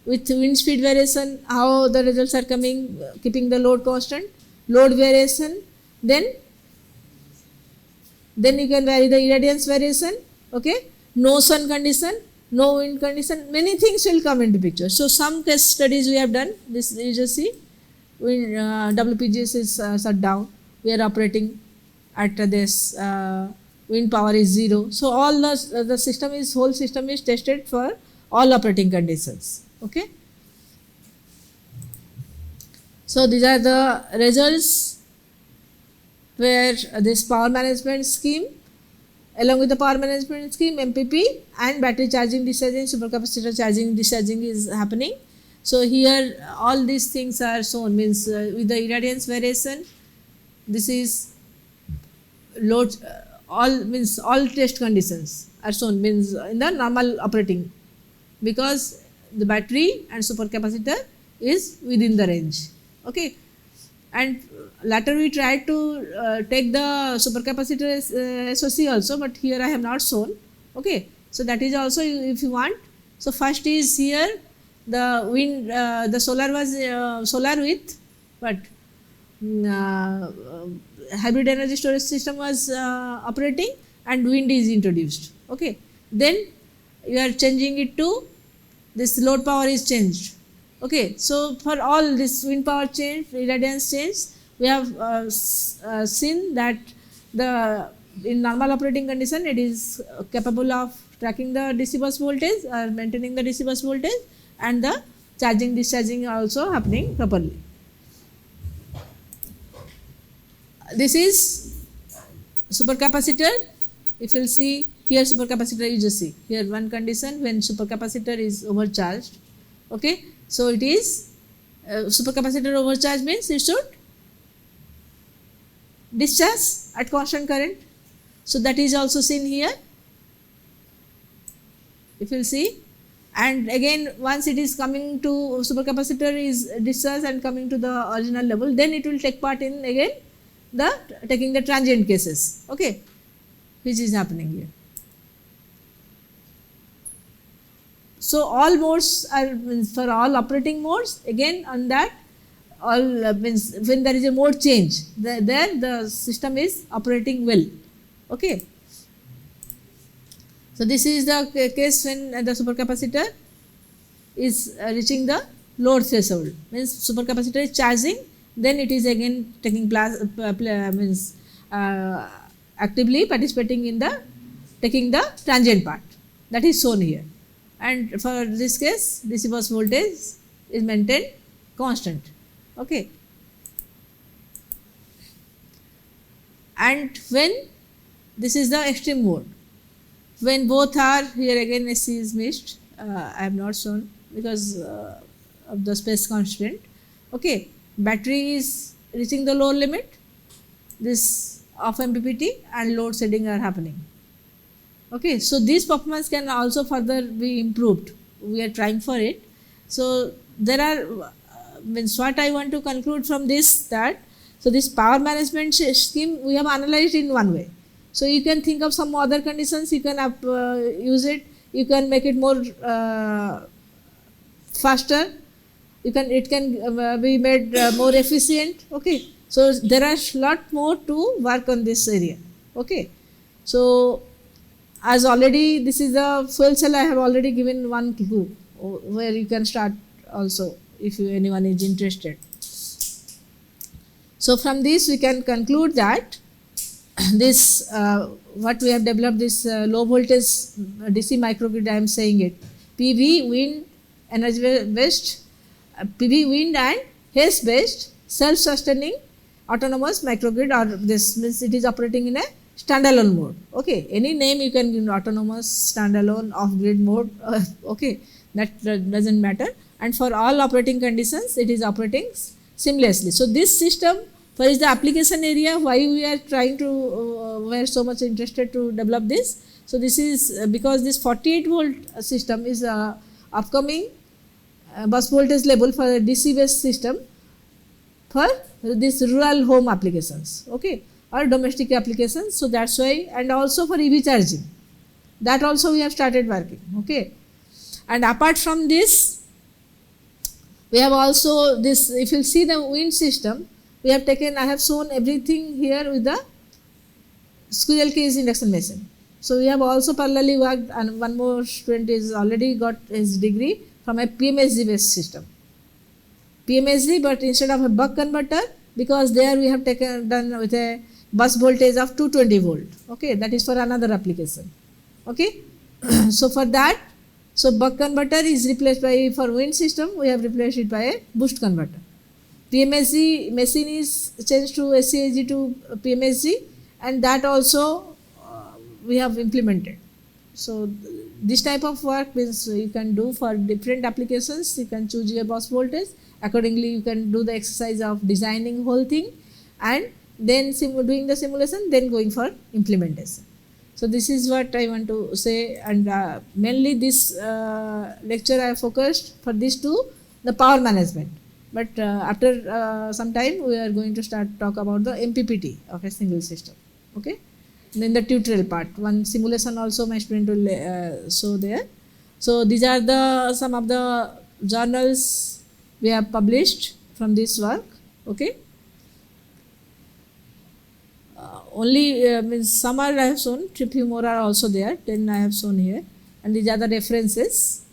With wind speed variation, how the results are coming, keeping the load constant. Load variation, then you can vary the irradiance variation. Okay, no sun condition, no wind condition, many things will come into picture. So some case studies we have done. This you just see, when WPGS is shut down, we are operating at this wind power is 0. So all the system is, whole system is tested for all operating conditions. Okay. So these are the results where this power management scheme, along with the power management scheme, MPP and battery charging discharging, supercapacitor charging discharging is happening. So here all these things are shown, means with the irradiance variation, this is load, all test conditions are shown, means in the normal operating, because the battery and supercapacitor is within the range. Okay, and later we tried to take the supercapacitor SOC also, but here I have not shown. Okay, so that is also if you want. So first is here the wind, the solar was solar with what hybrid energy storage system was operating, and wind is introduced. Okay, then you are changing it to this load power is changed. Okay, so for all this wind power change, irradiance change, we have seen that in normal operating condition it is capable of tracking the DC bus voltage or maintaining the DC bus voltage, and the charging discharging also happening properly. This is supercapacitor. If you will see here, supercapacitor, you just see here one condition when supercapacitor is overcharged. Okay, so it is supercapacitor overcharge means it should discharge at constant current. So that is also seen here, if you will see. And again, once it is coming to supercapacitor is discharged and coming to the original level, then it will take part in again taking the transient cases. Okay, which is happening here. So all modes are, means for all operating modes, again on that all means when there is a mode change, there the system is operating well. Okay. So this is the case when the supercapacitor is reaching the load threshold, means supercapacitor is charging, then it is again taking means actively participating in taking the transient part, that is shown here. And for this case, DC bus voltage is maintained constant. Okay. And when this is the extreme mode, when both are here, again AC is missed, I have not shown because of the space constraint. Okay, battery is reaching the lower limit, this of MPPT and load shedding are happening. Okay, so this performance can also further be improved. We are trying for it. So there are means what I want to conclude from this, that so this power management scheme we have analyzed in one way. So you can think of some other conditions, you can use it, you can make it more faster, it can be made more efficient. Okay, so there are lot more to work on this area. Okay, so as already this is the fuel cell, I have already given one clue where you can start also if anyone is interested. So from this we can conclude that this what we have developed, this low voltage DC microgrid, I am saying it, PV, wind, energy based, PV, wind and haze based self-sustaining autonomous microgrid, or this means it is operating in a standalone mode. Okay, any name you can give, autonomous, standalone, off grid mode, okay, that doesn't matter, and for all operating conditions it is operating seamlessly. So this system, for is the application area why we are trying to we are so much interested to develop this. So this is because this 48 volt system is upcoming bus voltage level for a DC based system for this rural home applications, okay, or domestic applications. So that's why, and also for EV charging, that also we have started working. Okay, and apart from this we have also this, if you see the wind system, we have taken, I have shown everything here with the squirrel cage induction machine. So we have also parallelly worked, and one more student is already got his degree from a PMSG based system. PMSG, but instead of a buck converter, because there we have done with a bus voltage of 220 volt. Okay, that is for another application. Okay, so for that, so buck converter is replaced by, for wind system we have replaced it by a boost converter. PMSG machine is changed to SCAG to PMSG, and that also we have implemented. So this type of work means you can do for different applications. You can choose your bus voltage accordingly. You can do the exercise of designing whole thing, and then doing the simulation, then going for implementation. So this is what I want to say, and mainly this lecture I focused for these two, the power management. But after some time we are going to start talk about the MPPT of a single system. Okay, and in the tutorial part, one simulation also my student will show there. So these are the some of the journals we have published from this work. Okay, only means some are I have shown, few more are also there, 10 I have shown here, and these are the references.